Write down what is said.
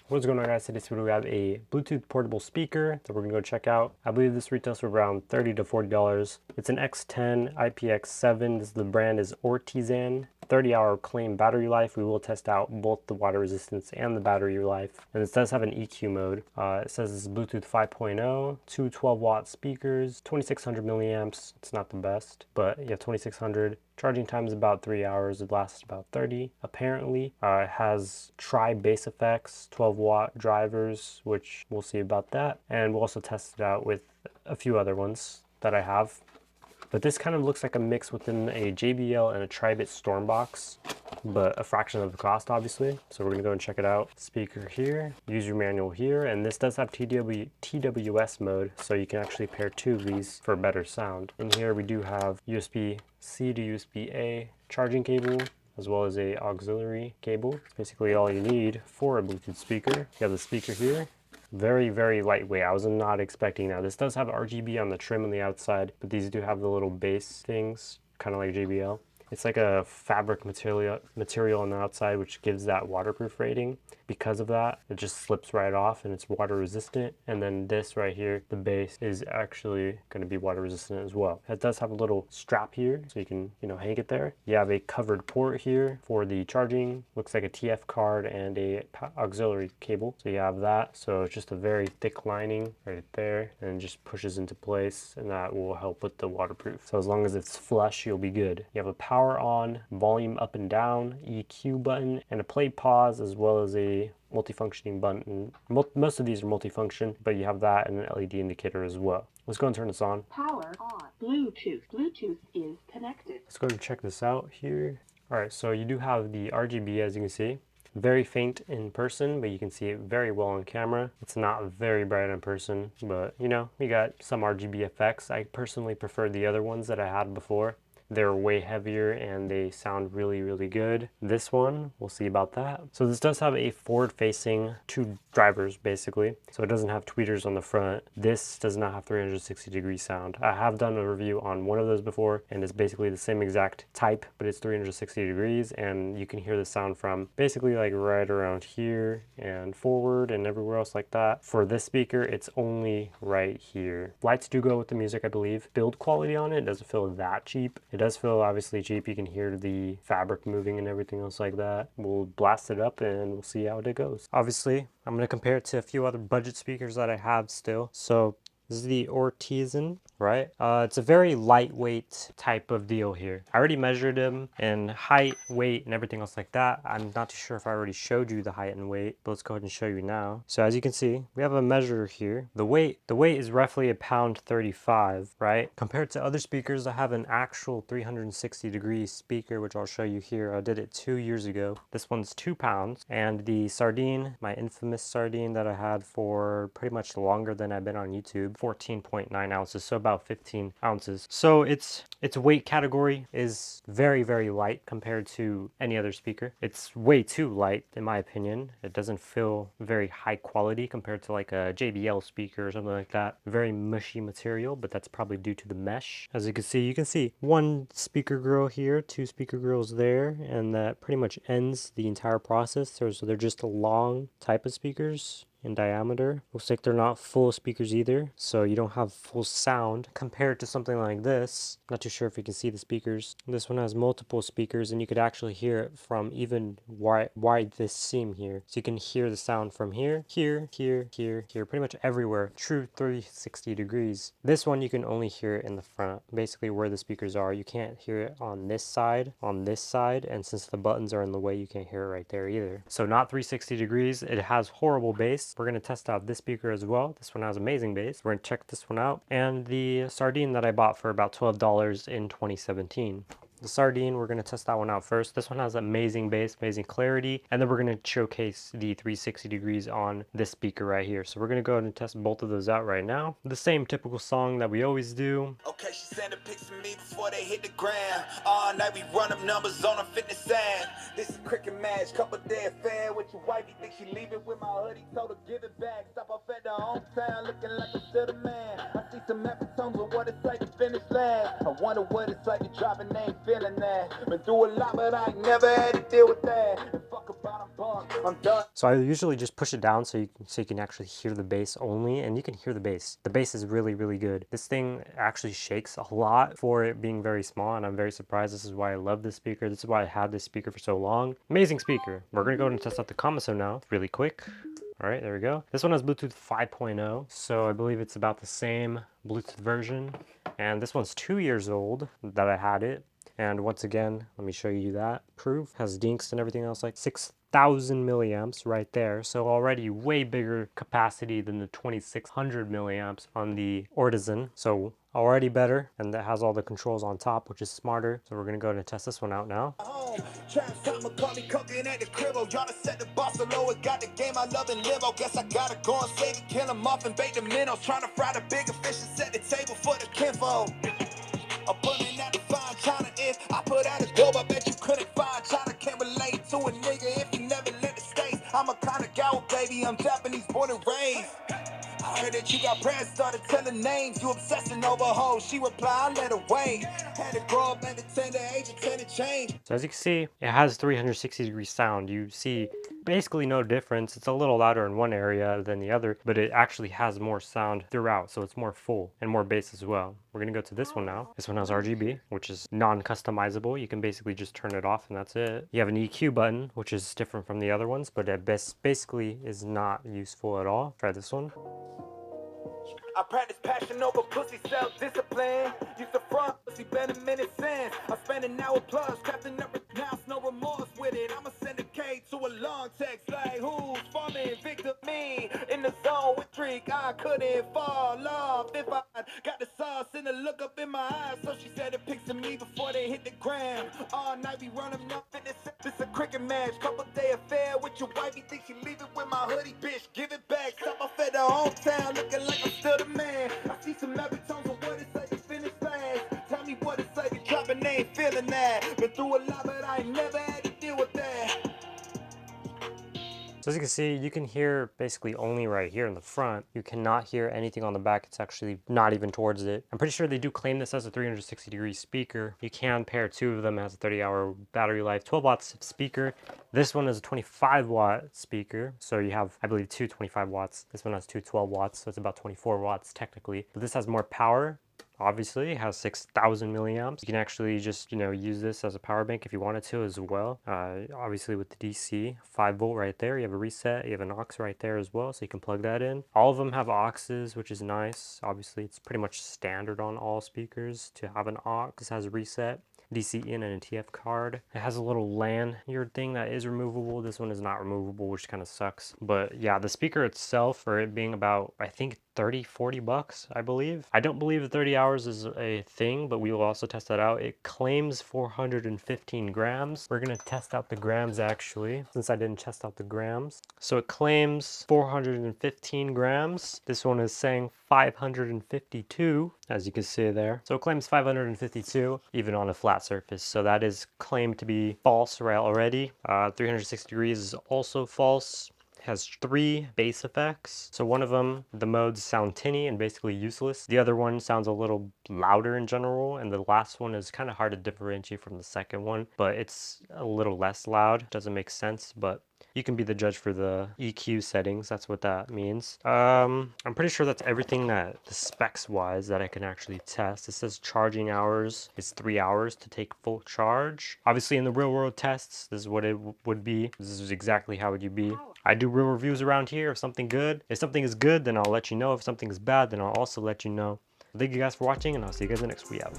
What's going on, guys? Today's video we have a Bluetooth portable speaker that we're gonna go check out. I believe this retails for around $30 to $40. It's an X10 IPX7. The brand is Ortizan. 30-hour claim battery life. We will test out both the water resistance and the battery life. And this does have an EQ mode. It says it's Bluetooth 5.0, two 12-watt speakers, 2600 milliamps. It's not the best, but yeah, 2600. Charging time is about 3 hours. It lasts about 30 apparently. It has tri-bass effects, 12-watt drivers, which we'll see about that. And we'll also test it out with a few other ones that I have. But this kind of looks like a mix within a JBL and a Tribit Stormbox, but a fraction of the cost, obviously. So we're gonna go and check it out. Speaker here, user manual here, and this does have TWS mode, so you can actually pair two of these for better sound. In here we do have USB-C to USB-A charging cable, as well as a auxiliary cable. It's basically all you need for a Bluetooth speaker. You have the speaker here. Very, very lightweight. I was not expecting that. This does have RGB on the trim on the outside, but these do have the little base things, kind of like JBL. It's like a fabric material on the outside, which gives that waterproof rating. Because of that, it just slips right off and it's water resistant. And then this right here, the base, is actually going to be water resistant as well. It does have a little strap here, so you can, hang it there. You have a covered port here for the charging. Looks like a TF card and a auxiliary cable. So you have that. So it's just a very thick lining right there, and it just pushes into place, and that will help with the waterproof. So as long as it's flush, you'll be good. You have a power on, volume up and down, EQ button, and a play pause, as well as a multifunctioning button. Most of these are multifunction, but you have that and an LED indicator as well. Let's go and turn this on. Power on. Bluetooth. Bluetooth is connected. Let's go and check this out here. All right, so you do have the RGB, as you can see. Very faint in person, but you can see it very well on camera. It's not very bright in person, but you got some RGB effects. I personally prefer the other ones that I had before. They're way heavier and they sound really, really good. This one, we'll see about that. So this does have a forward-facing two drivers, basically. So it doesn't have tweeters on the front. This does not have 360-degree sound. I have done a review on one of those before, and it's basically the same exact type, but it's 360 degrees, and you can hear the sound from basically like right around here and forward and everywhere else like that. For this speaker, it's only right here. Lights do go with the music, I believe. Build quality on it doesn't feel that cheap. It does feel obviously cheap. You can hear the fabric moving and everything else like that. We'll blast it up and we'll see how it goes. Obviously, I'm going to compare it to a few other budget speakers that I have still. So this is the Ortizan, right? It's a very lightweight type of deal here. I already measured him in height, weight, and everything else like that. I'm not too sure if I already showed you the height and weight, but let's go ahead and show you now. So as you can see, we have a measure here. The weight is roughly £1.35, right? Compared to other speakers, I have an actual 360-degree speaker, which I'll show you here. I did it 2 years ago. This one's £2, and the Sardine, my infamous Sardine that I had for pretty much longer than I've been on YouTube, 14.9 ounces, so about 15 ounces. So its weight category is very, very light compared to any other speaker. It's way too light in my opinion. It doesn't feel very high quality compared to like a JBL speaker or something like that. Very mushy material, but that's probably due to the mesh. As you can see one speaker grill here, two speaker grills there, and that pretty much ends the entire process. So they're just a long type of speakers in diameter. Looks like they're not full speakers either, so you don't have full sound compared to something like this. Not too sure if you can see the speakers. This one has multiple speakers, and you could actually hear it from even wide this seam here. So you can hear the sound from here, here, here, here, here, pretty much everywhere. True 360 degrees. This one you can only hear it in the front, basically where the speakers are. You can't hear it on this side, and since the buttons are in the way, you can't hear it right there either. So not 360 degrees. It has horrible bass. We're going to test out this speaker as well. This one has amazing bass. We're going to check this one out. And the Sardine that I bought for about $12 in 2017. The Sardine, we're going to test that one out first. This one has amazing bass, amazing clarity, and then we're going to showcase the 360 degrees on this speaker right here. So we're going to go ahead and test both of those out right now. The same typical song that we always do. Okay, she sent a pics of me before they hit the ground. All night we run up numbers on a fitness side. This is cricket match, couple day affair with your wife. You think she leaving with my hoodie? Told her give it back. Stop off at the hometown, looking like I'm still the man. I see some episodes of what it's like to finish last. I wonder what it's like to drop a name feeling that. Been through a lot, but I ain't never had to deal with that. And fuck about a buck, I'm done. So I usually just push it down so you can actually hear the bass only, and you can hear the bass. The bass is really, really good. This thing actually shakes a lot for it being very small, and I'm very surprised. This is why I love this speaker. This is why I had this speaker for so long. Amazing speaker. We're gonna go and test out the Kamaso now, really quick. All right, there we go. This one has Bluetooth 5.0, so I believe it's about the same Bluetooth version. And this one's 2 years old that I had it. And once again, let me show you that proof. Has dinks and everything else, like 6,000 milliamps right there. So already way bigger capacity than the 2,600 milliamps on the Ortizen. So already better, and that has all the controls on top, which is smarter. So we're gonna go ahead and test this one out now. Trap summer, call me cooking at the crib. Y'all to set the boss low. It got the game I love and live. Guess I gotta go and save it, kill them off and bake the minnows. Trying to fry the bigger fish and set the table for the kinfolk. I'm putting out the fine China. If I put out a dope, I bet you couldn't find China. Can't relate to a nigga if you never let the States. I'm a kind of gal, baby. I'm Japanese born and raised. I heard that you got friends, started telling names. You obsessing over hoes. She replied, I let her wait. Had to grow up at the tender age of 10 to change. So as you can see, it has 360-degree sound. You see basically no difference. It's a little louder in one area than the other, but it actually has more sound throughout, so it's more full and more bass as well. We're gonna go to this one now. This one has RGB, which is non-customizable. You can basically just turn it off and that's it. You have an EQ button, which is different from the other ones, but it basically is not useful at all. Try this one. I practice passion over pussy, self-discipline. Used to front pussy, been a minute since. I spent an hour plus, crafting up now, no remorse with it. I'ma send a K to a long text like, who's falling victim me? In the zone with trick, I couldn't fall off if I got the sauce and the look up in my eyes. So she said it pics of me before they hit the gram. All night we run them up in this a cricket match. Couple day affair with your wife, you think she leaving with my hoodie, bitch. Give it back, stop off at the hometown, looking like I'm still the man. I see some tones of what it's like to finish fast. Tell me what it's like to drop and ain't feeling that. Been through a lot, but I ain't never had to deal with that. So as you can see, you can hear basically only right here in the front. You cannot hear anything on the back. It's actually not even towards it. I'm pretty sure they do claim this as a 360-degree speaker. You can pair two of them. It has a 30-hour battery life, 12 watts speaker. This one is a 25-watt speaker. So you have, I believe, two 25 watts. This one has two 12 watts, so it's about 24 watts technically. But this has more power. Obviously, it has 6,000 milliamps. You can actually just, use this as a power bank if you wanted to as well. Obviously with the DC, 5 volt right there. You have a reset, you have an aux right there as well, so you can plug that in. All of them have auxes, which is nice. Obviously, it's pretty much standard on all speakers to have an aux. This has a reset, DC in, and a TF card. It has a little lanyard thing that is removable. This one is not removable, which kind of sucks. But yeah, the speaker itself, for it being about, I think, 30-40 bucks, I believe. I don't believe 30 hours is a thing, but we will also test that out. It claims 415 grams. We're gonna test out the grams actually, since I didn't test out the grams. So it claims 415 grams. This one is saying 552, as you can see there. So it claims 552, even on a flat surface. So that is claimed to be false right already. 360 degrees is also false. Has 3 bass effects. So one of them, the modes sound tinny and basically useless. The other one sounds a little louder in general, and the last one is kind of hard to differentiate from the second one, but it's a little less loud. Doesn't make sense, but you can be the judge for the EQ settings. That's what that means. I'm pretty sure that's everything that the specs wise that I can actually test. It says charging hours is 3 hours to take full charge. Obviously in the real world tests, this is what it would be. This is exactly how it would be. I do real reviews around here. If something is good, then I'll let you know. If something is bad, then I'll also let you know. Thank you guys for watching, and I'll see you guys in the next video.